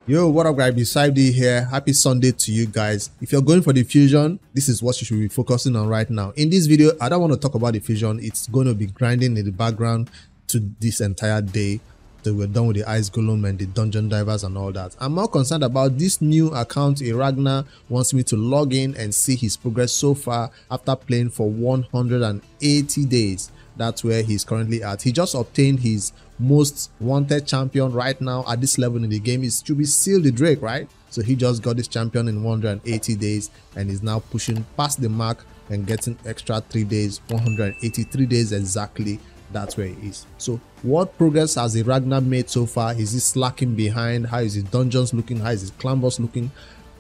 Yo, what up guys? Beside D here. Happy Sunday to you guys. If you're going for the fusion, this is what you should be focusing on right now. In this video, I don't want to talk about the fusion. It's going to be grinding in the background to this entire day till we're done with the ice golem and the dungeon divers and all that. I'm more concerned about this new account. Iragna wants me to log in and see his progress so far after playing for 180 days. That's where he's currently at. He just obtained his most wanted champion right now at this level in the game. It should be Seal the Drake, right? So he just got this champion in 180 days and is now pushing past the mark and getting extra 3 days, 183 days exactly. That's where he is. So what progress has Iragna made so far? Is he slacking behind? How is his dungeons looking? How is his clan boss looking?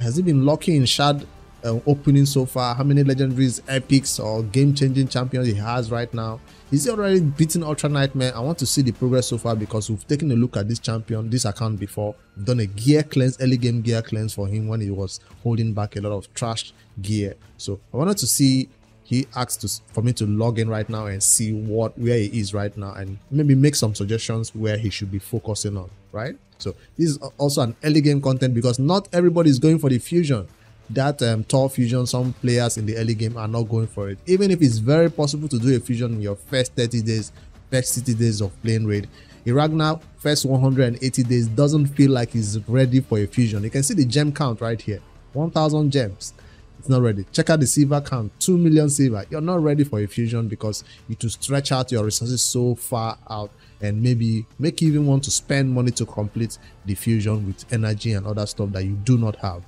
Has he been lucky in shard opening so far? How many legendaries, epics or game-changing champions he has right now? Is he already beating Ultra Nightmare? I want to see the progress so far because we've taken a look at this champion, this account before. We've done a gear cleanse, early game gear cleanse for him when he was holding back a lot of trash gear. So I wanted to see, he asked for me to log in right now and see where he is right now and maybe make some suggestions where he should be focusing on, right? So this is also an early game content because not everybody is going for the fusion. That tall fusion, some players in the early game are not going for it. Even if it's very possible to do a fusion in your first 30 days, first 60 days of playing raid, Iragna first 180 days doesn't feel like he's ready for a fusion. You can see the gem count right here, 1000 gems. It's not ready. Check out the silver count, 2 million silver. You're not ready for a fusion because you to stretch out your resources so far out and maybe make you even want to spend money to complete the fusion with energy and other stuff that you do not have.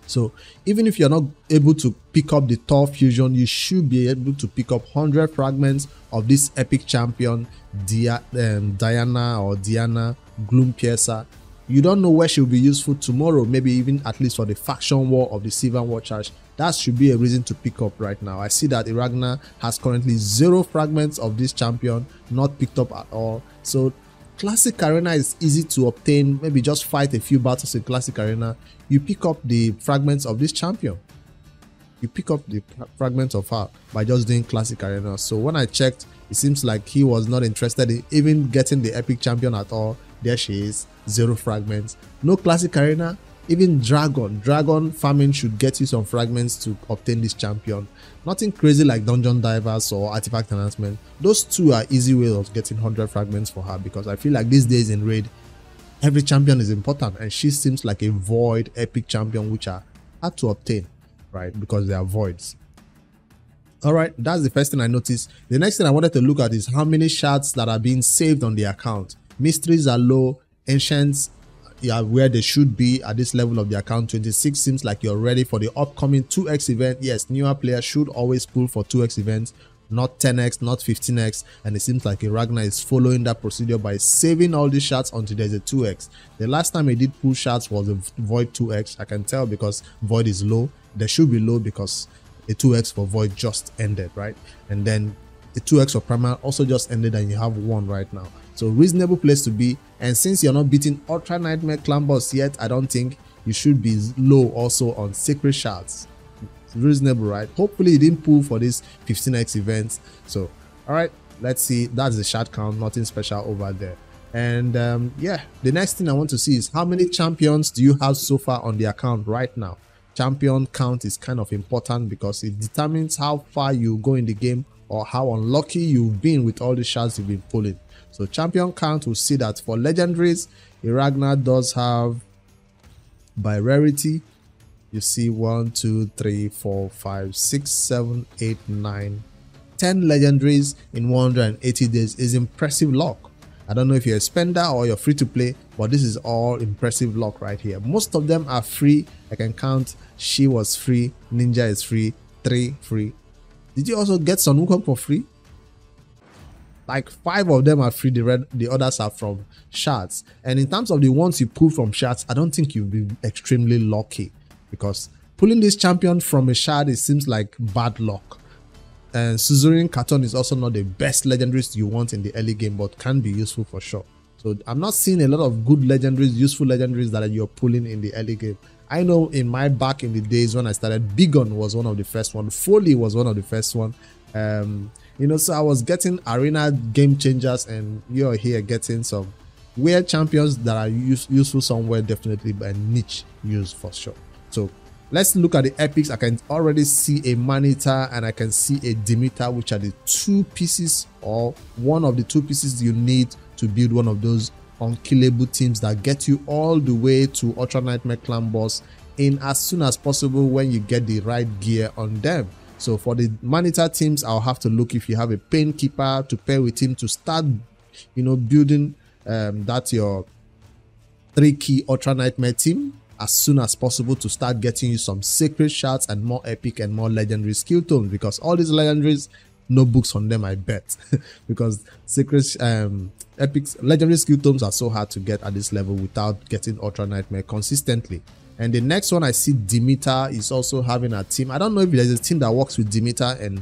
So even if you're not able to pick up the Thor fusion, you should be able to pick up 100 fragments of this epic champion, Diana or Diana Gloom Piercer. You don't know where she'll be useful tomorrow, maybe even at least for the faction war of the Silver War Charge. That should be a reason to pick up right now. I see that Iragna has currently 0 fragments of this champion, not picked up at all. So Classic Arena is easy to obtain. Maybe just fight a few battles in Classic Arena. You pick up the fragments of this champion. You pick up the fragments of her by just doing Classic Arena. So when I checked, it seems like he was not interested in even getting the epic champion at all. There she is, 0 fragments. No Classic Arena. Even Dragon farming should get you some fragments to obtain this champion. Nothing crazy like dungeon divers or artifact enhancement. Those two are easy ways of getting 100 fragments for her because I feel like these days in raid, every champion is important and she seems like a void epic champion which are hard to obtain, right? Because they are voids. Alright, that's the first thing I noticed. The next thing I wanted to look at is how many shards that are being saved on the account. Mysteries are low, ancients where they should be at this level of the account. 26 seems like you're ready for the upcoming 2x event. Yes, newer players should always pull for 2x events, not 10x, not 15x, and it seems like Iragna is following that procedure by saving all these shards until there's a 2x. The last time he did pull shards was a void 2x. I can tell because void is low. They should be low because a 2x for void just ended, right? And then the 2x for primal also just ended and you have 1 right now. So reasonable place to be, and since you're not beating Ultra Nightmare clan boss yet, I don't think you should be low also on sacred shards. It's reasonable, right? Hopefully you didn't pull for this 15x events. So all right, let's see. That's the shard count, nothing special over there. And yeah, the next thing I want to see is how many champions do you have so far on the account right now. Champion count is kind of important because it determines how far you go in the game or how unlucky you've been with all the shards you've been pulling. So champion count will see that for legendaries, Iragna does have, by rarity, you see 1, 2, 3, 4, 5, 6, 7, 8, 9, 10 legendaries in 180 days is impressive luck. I don't know if you're a spender or you're free to play, but this is all impressive luck right here. Most of them are free. I can count. She was free, Ninja is free, 3 free. Did you also get Sun Wukong for free? Like 5 of them are free, the others are from shards. And in terms of the ones you pull from shards, I don't think you'll be extremely lucky because pulling this champion from a shard, it seems like bad luck. And Suzerain Carton is also not the best legendaries you want in the early game, but can be useful for sure. So I'm not seeing a lot of good legendaries, useful legendaries that you're pulling in the early game. I know in my back in the days when I started, Bigon was one of the first one, Foley was one of the first one. You know, so I was getting arena game changers and you're here getting some weird champions that are useful somewhere, definitely, but niche use for sure. So let's look at the epics. I can already see a Manita and I can see a Demeter, which are the two pieces or one of the two pieces you need to build one of those unkillable teams that get you all the way to Ultra Nightmare Clan boss in as soon as possible when you get the right gear on them. So for the Manita teams, I'll have to look if you have a Pain Keeper to pair with him to start, building that's your 3-key Ultra Nightmare team as soon as possible to start getting you some sacred shards and more epic and more legendary skill tones, because all these legendaries, no books on them, I bet. Because sacred epic legendary skill tomes are so hard to get at this level without getting Ultra Nightmare consistently. And the next one I see, Demeter is also having a team. I don't know if there's a team that works with Demeter and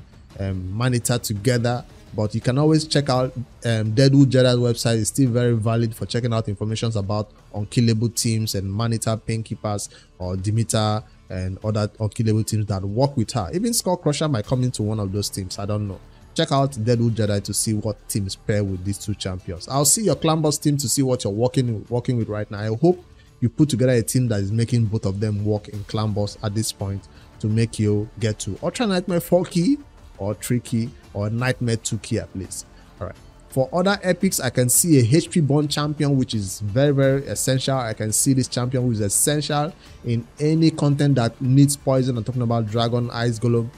Manita together, but you can always check out Deadwood Jedi's website. It's still very valid for checking out information about unkillable teams and Manita Painkeepers or Demeter and other unkillable teams that work with her. Even Skull Crusher might come into one of those teams. I don't know. Check out Deadwood Jedi to see what teams pair with these two champions. I'll see your Clan Boss team to see what you're working with right now. I hope you put together a team that is making both of them work in Clan Boss at this point to make you get to Ultra Nightmare 4-key or 3-key or Nightmare 2-key at least. All right. For other epics, I can see a HP Bond champion, which is very, very essential. I can see this champion who is essential in any content that needs poison. I'm talking about Dragon, Ice Golem.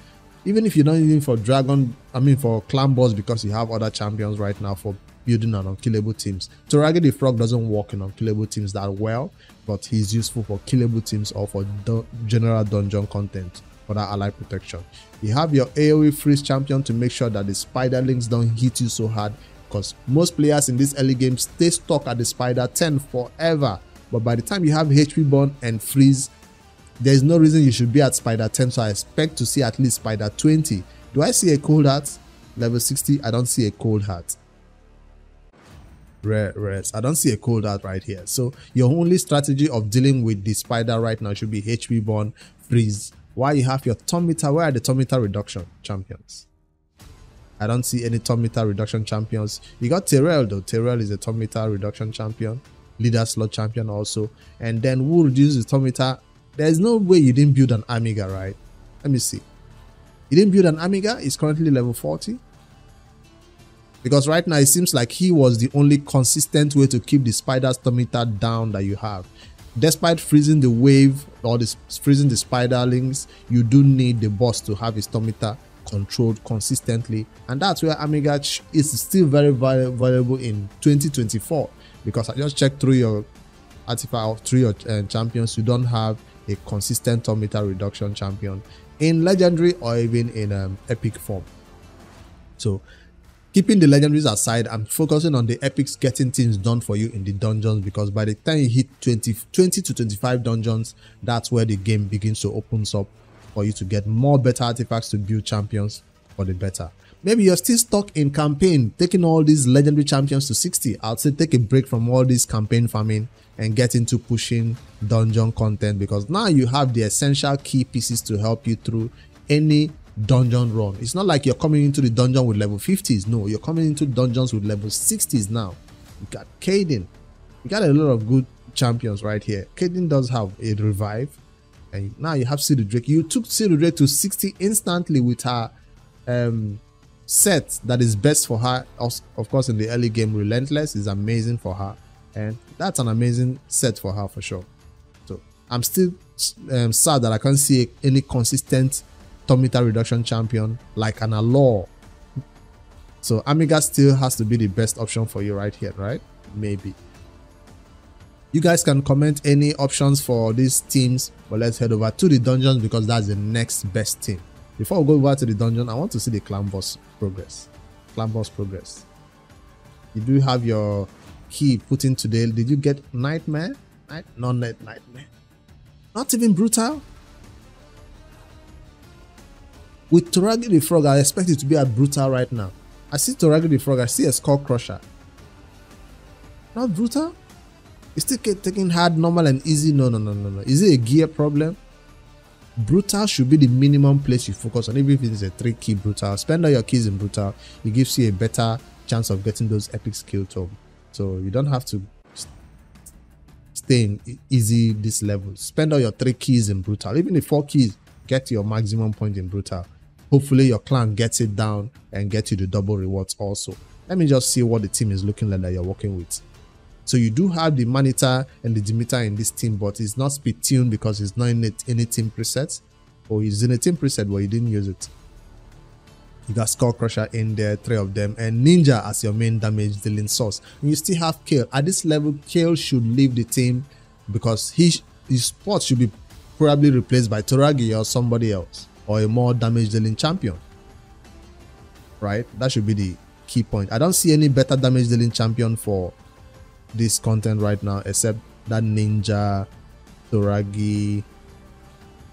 Even if you're not using for Dragon, for Clan Boss, because you have other champions right now for building an unkillable teams. Toragi the Frog doesn't work in unkillable teams that well, but he's useful for killable teams or for general dungeon content for that ally protection. You have your AoE freeze champion to make sure that the spiderlings don't hit you so hard, because most players in this early game stay stuck at the spider 10 forever. But by the time you have HP burn and freeze, there's no reason you should be at spider 10, so I expect to see at least spider 20. Do I see a cold heart? Level 60, I don't see a cold heart. Rares, I don't see a cold heart right here. So your only strategy of dealing with the spider right now should be HP burn, freeze. While you have your Turn Meter, where are the Turn Meter reduction champions? I don't see any Turn Meter reduction champions. You got Terrell though. Terrell is a Turn Meter reduction champion, leader slot champion also. And then who reduces Turn Meter? There's no way you didn't build an Amiga, right? Let me see. You didn't build an Amiga? It's currently level 40. Because right now it seems like he was the only consistent way to keep the spider's Turn Meter down that you have. Despite freezing the wave or freezing the spiderlings, you do need the boss to have his Turn Meter controlled consistently, and that's where Amiga is still very valuable in 2024, because I just checked through your artifact, through your champions, you don't have a consistent Turn Meter reduction champion in legendary or even in epic form. So keeping the legendaries aside, I'm focusing on the epics getting things done for you in the dungeons, because by the time you hit 20 to 25 dungeons, that's where the game begins to open up for you to get more better artifacts to build champions for the better. Maybe you're still stuck in campaign, taking all these legendary champions to 60. I'd say take a break from all this campaign farming and get into pushing dungeon content, because now you have the essential key pieces to help you through any dungeon run. It's not like you're coming into the dungeon with level 50s. No, you're coming into dungeons with level 60s now. You got Kaden. You got a lot of good champions right here. Kaden does have a revive, and now you have Cedar Drake. You took Cedar Drake to 60 instantly with her set that is best for her. Of course, in the early game, Relentless is amazing for her, and that's an amazing set for her for sure. So I'm still sad that I can't see any consistent Turn Meter reduction champion like an Allure. So Amiga still has to be the best option for you right here, right? Maybe. You guys can comment any options for these teams, but let's head over to the dungeons, because that's the next best team. Before we go over to the dungeon, I want to see the Clan Boss progress. Clan Boss progress. You do have your key put in today. Did you get Nightmare? Nightmare. Not even Brutal? With Toragi the Frog, I expect it to be at Brutal right now. I see Toragi the Frog, I see a Skull Crusher. Not Brutal? It's still taking hard, normal, and easy. No. Is it a gear problem? Brutal should be the minimum place you focus on, even if it is a 3-key Brutal. Spend all your keys in Brutal. It gives you a better chance of getting those epic skill tome. So you don't have to sustain easy this level. Spend all your 3 keys in brutal, even the 4 keys, get your maximum point in brutal. Hopefully your clan gets it down and get you the double rewards also. Let me just see what the team is looking like that you're working with. So you do have the Manita and the Demeter in this team, but it's not speed tuned because it's not in any team presets, or it's in a team preset but you didn't use it. You got Skull Crusher in there, 3 of them, and Ninja as your main damage dealing source. And you still have Kale. At this level, Kale should leave the team because his spot should be probably replaced by Toragi or somebody else, or a more damage dealing champion. Right? That should be the key point. I don't see any better damage dealing champion for this content right now except that Ninja, Toragi,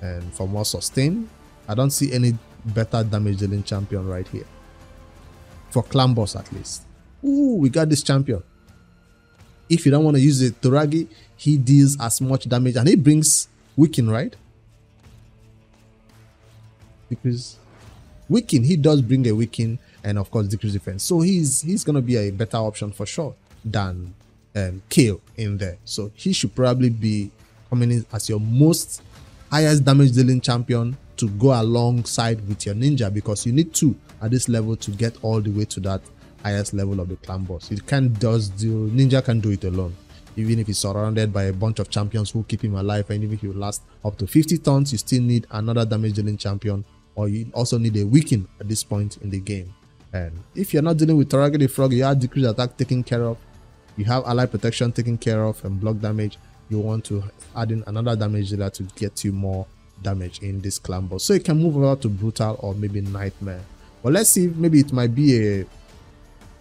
and for more sustain. I don't see any better damage dealing champion right here for clan boss at least. Ooh, we got this champion. If you don't want to use it, Toragi, he deals as much damage and he brings weaken, right? Decrease weaken, he does bring a weaken, and of course decrease defense. So he's gonna be a better option for sure than Kale in there. So he should probably be coming in as your most highest damage dealing champion to go alongside with your Ninja, because you need 2 at this level to get all the way to that highest level of the clan boss. You can't just do, Ninja can do it alone. Even if he's surrounded by a bunch of champions who keep him alive, and even if he will last up to 50 turns, you still need another damage dealing champion, or you also need a weaken at this point in the game. And if you're not dealing with Toragi the Frog, you have decreased attack taken care of, you have ally protection taken care of, and block damage. You want to add in another damage dealer to get you more damage in this clan boss, so you can move over to brutal or maybe nightmare. But let's see, maybe it might be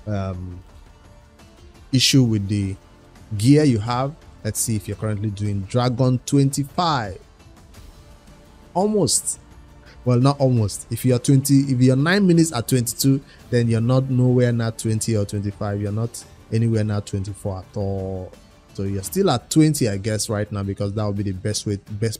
a issue with the gear you have. Let's see if you're currently doing Dragon 25. Almost. Well, not almost. If you're 9 minutes at 22, then you're not nowhere near 20 or 25. You're not anywhere near 24 at all. So you're still at 20, I guess, right now, because that would be the best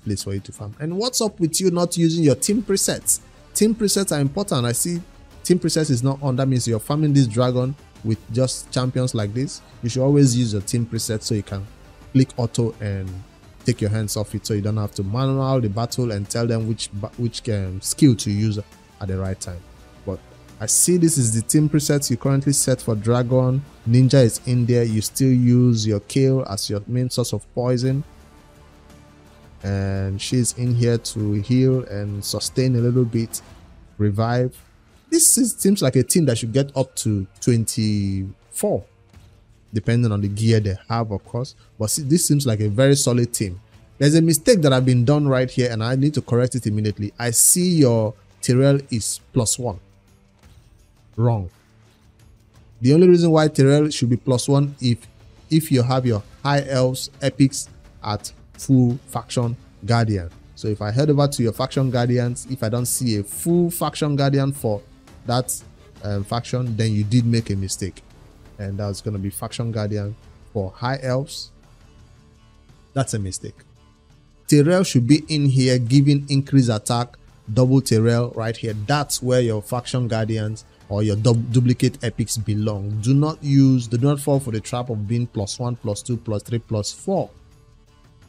place for you to farm. And what's up with you not using your team presets? Team presets are important. I see team presets is not on. That means you're farming this dragon with just champions like this. You should always use your team preset so you can click auto and take your hands off it, so you don't have to manual the battle and tell them which skill to use at the right time. But I see this is the team presets you currently set for Dragon. Ninja is in there. You still use your Kale as your main source of poison, and she's in here to heal and sustain a little bit, revive. Seems like a team that should get up to 24, depending on the gear they have, of course. But see, this seems like a very solid team. There's a mistake that have been done right here, and I need to correct it immediately. I see your Tyrell is +1. Wrong. The only reason why Tyrell should be +1 if you have your high elves epics at full faction guardian. So if I head over to your faction guardians, if I don't see a full faction guardian for that faction, then you did make a mistake, and that's going to be faction guardian for high elves. That's a mistake. Tyrell should be in here giving increased attack, double Tyrell right here. That's where your faction guardians or your duplicate epics belong. Do not fall for the trap of being +1, +2, +3, +4.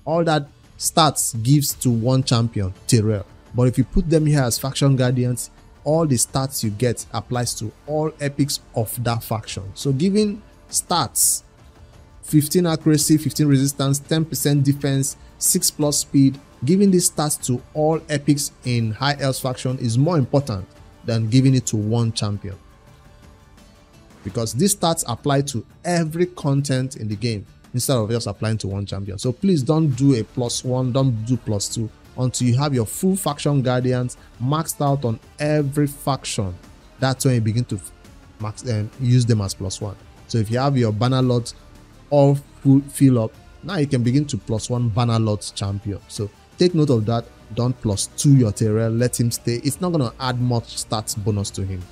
All that stats gives to one champion, Tyrell. But if you put them here as faction guardians, all the stats you get applies to all epics of that faction. So giving stats, 15 accuracy, 15 resistance, 10% defense, 6+ speed, giving these stats to all epics in high elves faction is more important than giving it to one champion, because these stats apply to every content in the game instead of just applying to one champion. So please don't do a +1, don't do +2 until you have your full faction guardians maxed out on every faction. That's when you begin to use them as +1. So if you have your banner lots all fill up, now you can begin to +1 banner lots champion. So take note of that. Don't +2 your Tyrell, let him stay. It's not going to add much stats bonus to him.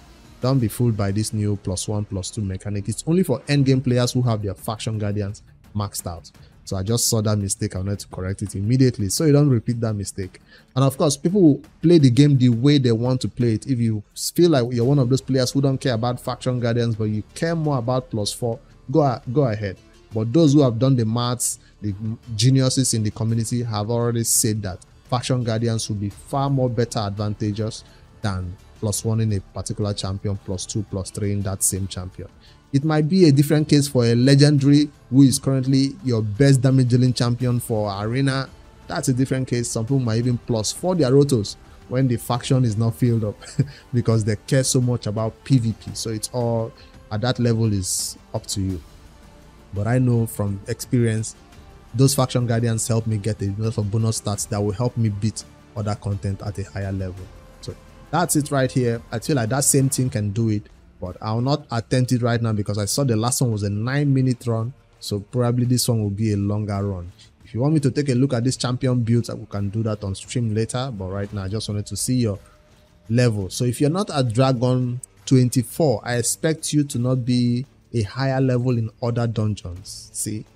Don't be fooled by this new +1, +2 mechanic. It's only for endgame players who have their faction guardians maxed out. So I just saw that mistake. I wanted to correct it immediately so you don't repeat that mistake. And of course, people will play the game the way they want to play it. If you feel like you're one of those players who don't care about faction guardians but you care more about +4, go ahead. But those who have done the maths, the geniuses in the community have already said that faction guardians will be far more better advantageous than +1 in a particular champion, +2, +3 in that same champion. It might be a different case for a legendary who is currently your best damage dealing champion for arena. That's a different case. Some people might even +4 their rotos when the faction is not filled up because they care so much about PvP. So it's all at that level is up to you. But I know from experience, those faction guardians help me get a lot of bonus stats that will help me beat other content at a higher level. So that's it right here. I feel like that same thing can do it, but I'll not attempt it right now because I saw the last one was a 9-minute run. So probably this one will be a longer run. If you want me to take a look at this champion builds, we can do that on stream later. But right now, I just wanted to see your level. So if you're not at Dragon 24, I expect you to not be a higher level in other dungeons. See,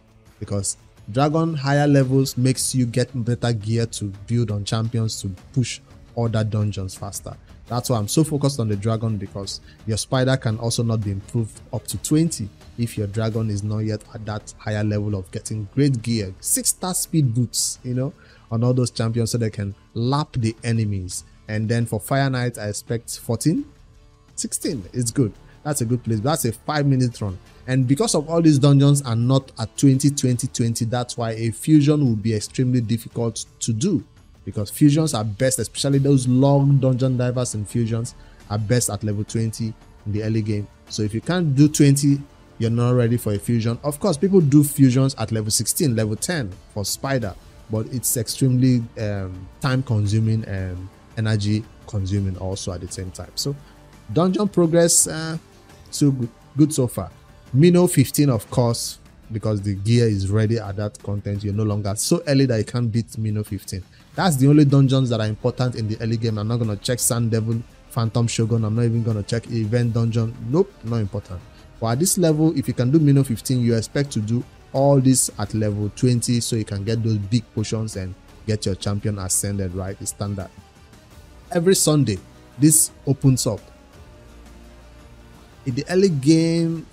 because Dragon higher levels makes you get better gear to build on champions to push other dungeons faster. That's why I'm so focused on the Dragon, because your spider can also not be improved up to 20 if your Dragon is not yet at that higher level of getting great gear, 6-star speed boots, you know, on all those champions so they can lap the enemies. And then for Fire Knight, I expect 14, 16. It's good. That's a good place. That's a 5-minute run. And because of all these dungeons are not at 20, 20, 20, that's why a fusion will be extremely difficult to do. Because fusions are best, especially those long dungeon divers and fusions are best at level 20 in the early game. So if you can't do 20, you're not ready for a fusion. Of course, people do fusions at level 16, level 10 for spider, but it's extremely time consuming and energy consuming also at the same time. So dungeon progress, so good so far. Minnow 15, of course, because the gear is ready at that content. You're no longer so early that you can't beat Minnow 15. That's the only dungeons that are important in the early game. I'm not going to check Sand Devil, Phantom Shogun. I'm not even going to check Event Dungeon. Nope, not important. But at this level, if you can do Minnow 15, you expect to do all this at level 20 so you can get those big potions and get your champion ascended, right? The standard. Every Sunday, this opens up. In the early game,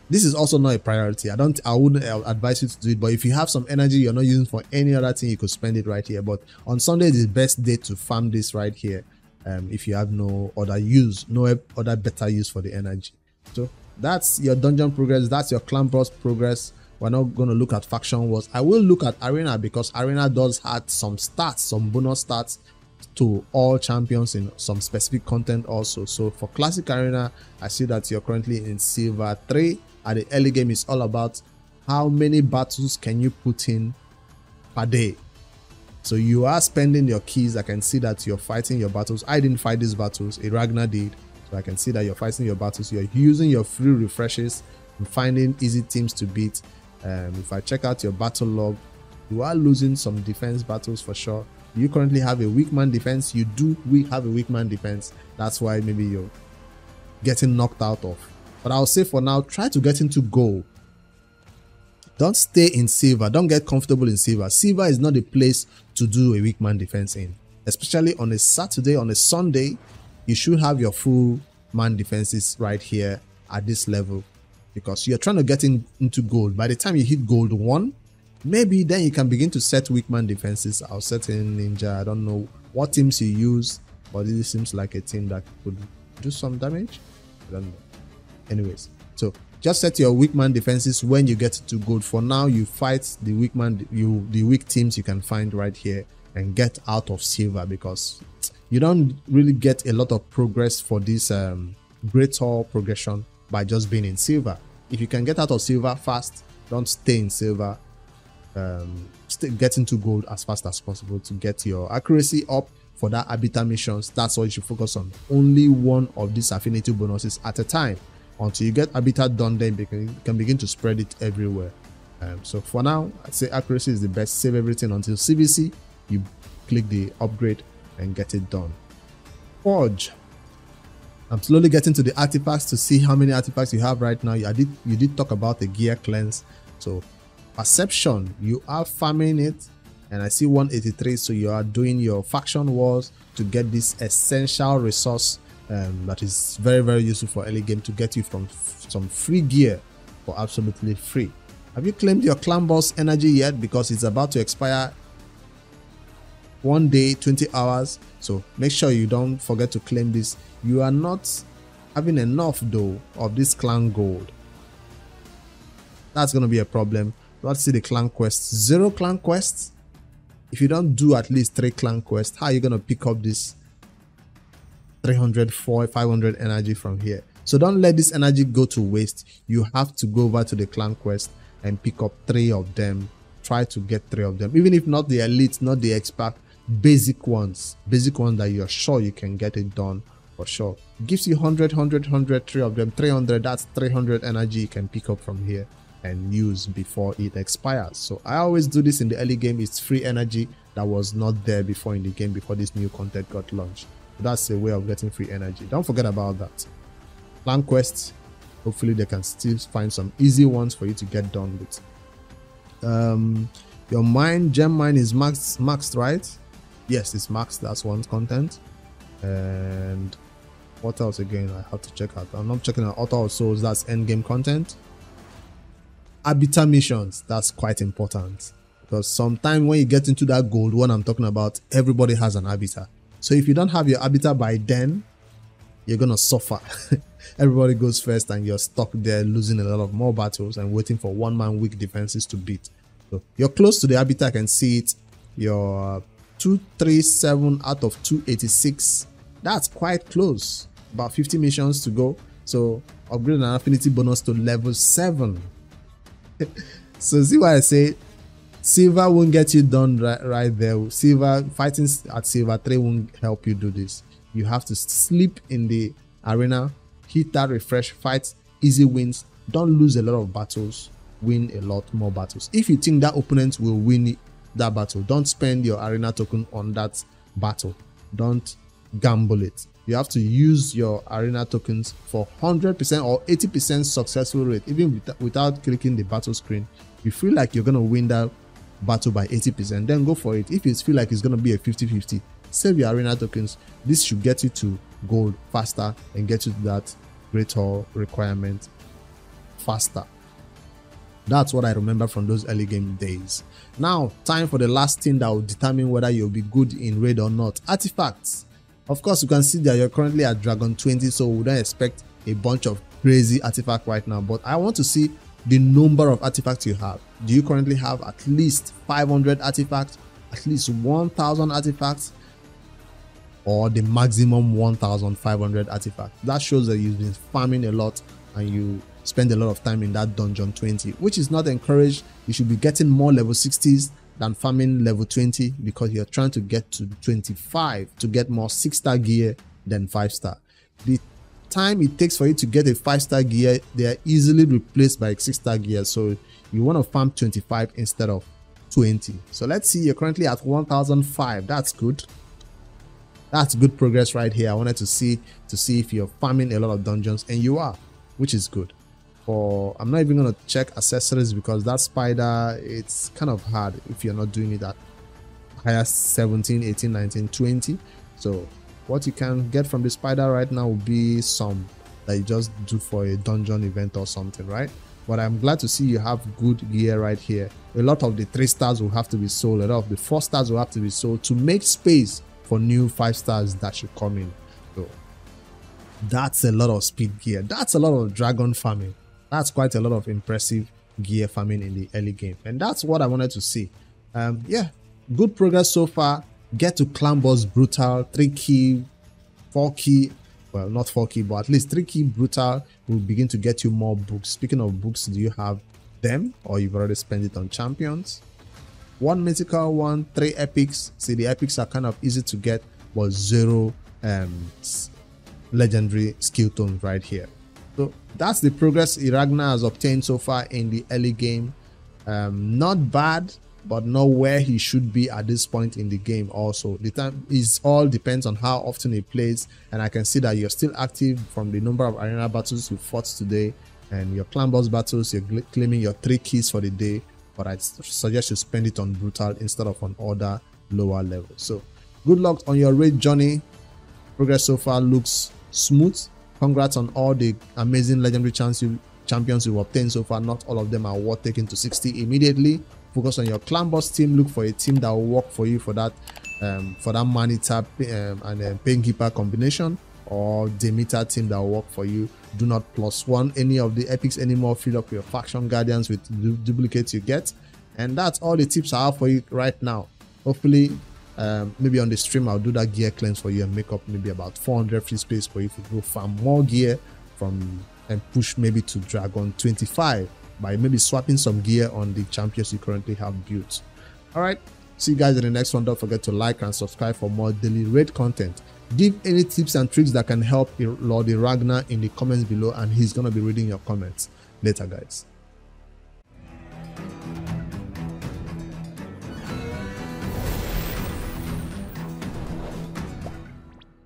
this is also not a priority. I wouldn't advise you to do it, but if you have some energy you're not using for any other thing, you could spend it right here. But on Sunday is the best day to farm this right here, if you have no other use, no other better use for the energy. So that's your dungeon progress, that's your clan boss progress. We're not going to look at faction wars. I will look at arena because arena does add some stats, some bonus stats to all champions in some specific content also. So for classic arena, I see that you're currently in silver 3. At the early game, it's all about how many battles can you put in per day. So you are spending your keys. I can see that you're fighting your battles. I didn't fight these battles, Iragna did. So I can see that you're fighting your battles. You're using your free refreshes and finding easy teams to beat. If I check out your battle log, you are losing some defense battles for sure. You currently have a weak man defense. You do have a weak man defense. That's why maybe you're getting knocked out of. But I'll say for now, try to get into gold. Don't stay in silver. Don't get comfortable in silver. Silver is not the place to do a weak man defense in. Especially on a Saturday, on a Sunday, you should have your full man defenses right here at this level. Because you're trying to get into gold. By the time you hit gold 1, maybe then you can begin to set weak man defenses. I'll set in ninja. I don't know what teams you use, but this seems like a team that could do some damage. I don't know. Anyways, so just set your weak man defenses when you get to gold. For now, you fight the weak man, the weak teams you can find right here and get out of silver, because you don't really get a lot of progress for this greater progression by just being in silver. If you can get out of silver fast, don't stay in silver. Get into gold as fast as possible to get your accuracy up for that arbiter missions. That's what you should focus on. Only one of these affinity bonuses at a time. Until you get arbiter done, then you can begin to spread it everywhere. So for now, I'd say accuracy is the best. Save everything until CBC. You click the upgrade and get it done. Forge. I'm slowly getting to the artifacts to see how many artifacts you have right now. You did talk about the gear cleanse. So perception, you are farming it, and I see 183. So you are doing your faction wars to get this essential resource that is very, very useful for early game to get you from some free gear for absolutely free. Have you claimed your clan boss energy yet? Because it's about to expire 1 day, 20 hours. So make sure you don't forget to claim this. You are not having enough though of this clan gold. That's going to be a problem. Let's see the clan quests. 0 clan quests. If you don't do at least 3 clan quests, how are you going to pick up this 300, 500 energy from here? So don't let this energy go to waste. You have to go over to the clan quest and pick up 3 of them. Try to get 3 of them, even if not the elite, not the expert, basic ones that you're sure you can get it done for sure. Gives you 100, 100, 100, 3 of them, 300. That's 300 energy you can pick up from here and use before it expires. So I always do this in the early game. It's free energy that was not there before in the game, before this new content got launched. That's a way of getting free energy. Don't forget about that. Clan quests, hopefully they can still find some easy ones for you to get done with. Your mine, gem mine is maxed, right? Yes, it's maxed. That's one content. And what else again? I have to check out. I'm not checking out Author of Souls. That's end game content. Arbiter missions, that's quite important, because sometimes when you get into that gold one I'm talking about, everybody has an arbiter. So if you don't have your arbiter by then, you're gonna suffer. Everybody goes first and you're stuck there losing a lot of more battles and waiting for one-man weak defenses to beat. So you're close to the arbiter. I can see it. You're 237 out of 286. That's quite close. About 50 missions to go. So upgrade an affinity bonus to level 7. So see why I say silver won't get you done right there. Silver, fighting at silver 3 won't help you do this. You have to sleep in the arena, hit that refresh, fight easy wins. Don't lose a lot of battles, win a lot more battles. If you think that opponent will win that battle, don't spend your arena token on that battle. Don't gamble it. You have to use your arena tokens for 100% or 80% successful rate, even without clicking the battle screen. If you feel like you're going to win that battle by 80%, then go for it. If you feel like it's going to be a 50-50, save your arena tokens. This should get you to gold faster and get you to that great hall requirement faster. That's what I remember from those early game days. Now, time for the last thing that will determine whether you'll be good in raid or not. Artifacts. Of course, you can see that you're currently at Dragon 20, so we don't expect a bunch of crazy artifacts right now. But I want to see the number of artifacts you have. Do you currently have at least 500 artifacts, at least 1,000 artifacts, or the maximum 1,500 artifacts? That shows that you've been farming a lot and you spend a lot of time in that dungeon 20, which is not encouraged. You should be getting more level 60s than farming level 20, because you're trying to get to 25 to get more 6-star gear than 5-star. The time it takes for you to get a 5-star gear, they are easily replaced by 6-star gear. So you want to farm 25 instead of 20. So let's see, you're currently at 1005. That's good. That's good progress right here. I wanted to see if you're farming a lot of dungeons, and you are, which is good. For I'm not even going to check accessories, because that spider, it's kind of hard if you're not doing it at higher 17, 18, 19, 20. So what you can get from the spider right now will be some that you just do for a dungeon event or something, right? But I'm glad to see you have good gear right here. A lot of the 3 stars will have to be sold. A lot of the 4 stars will have to be sold to make space for new 5 stars that should come in. So that's a lot of speed gear. That's a lot of dragon farming. That's quite a lot of impressive gear farming in the early game, and that's what I wanted to see. Yeah, good progress so far. Get to clan boss brutal, 3 key, 4 key, well, not 4 key, but at least 3 key brutal will begin to get you more books. Speaking of books, do you have them, or you've already spent it on champions? 1 mythical one, 3 epics. See, the epics are kind of easy to get, but 0 legendary skill tones right here. So that's the progress Iragna has obtained so far in the early game. Not bad, but not where he should be at this point in the game. Also, the time is all depends on how often he plays, and I can see that you're still active from the number of arena battles you fought today, and your clan boss battles. You're claiming your 3 keys for the day, but I suggest you spend it on brutal instead of on other lower levels. So good luck on your raid journey. Progress so far looks smooth. Congrats on all the amazing legendary chants you champions you've obtained so far, not all of them are worth taking to 60 immediately. Focus on your clan boss team. Look for a team that will work for you for that Manita and Painkeeper combination, or Demeter team that will work for you. Do not +1 any of the epics anymore. Fill up your faction guardians with duplicates you get. And that's all the tips I have for you right now. Hopefully maybe on the stream I'll do that gear cleanse for you and make up maybe about 400 free space for you to go farm more gear and push maybe to Dragon 25 by maybe swapping some gear on the champions you currently have built. All right, see you guys in the next one. Don't forget to like and subscribe for more daily raid content. Give any tips and tricks that can help Lord Iragna in the comments below, and he's gonna be reading your comments later, guys.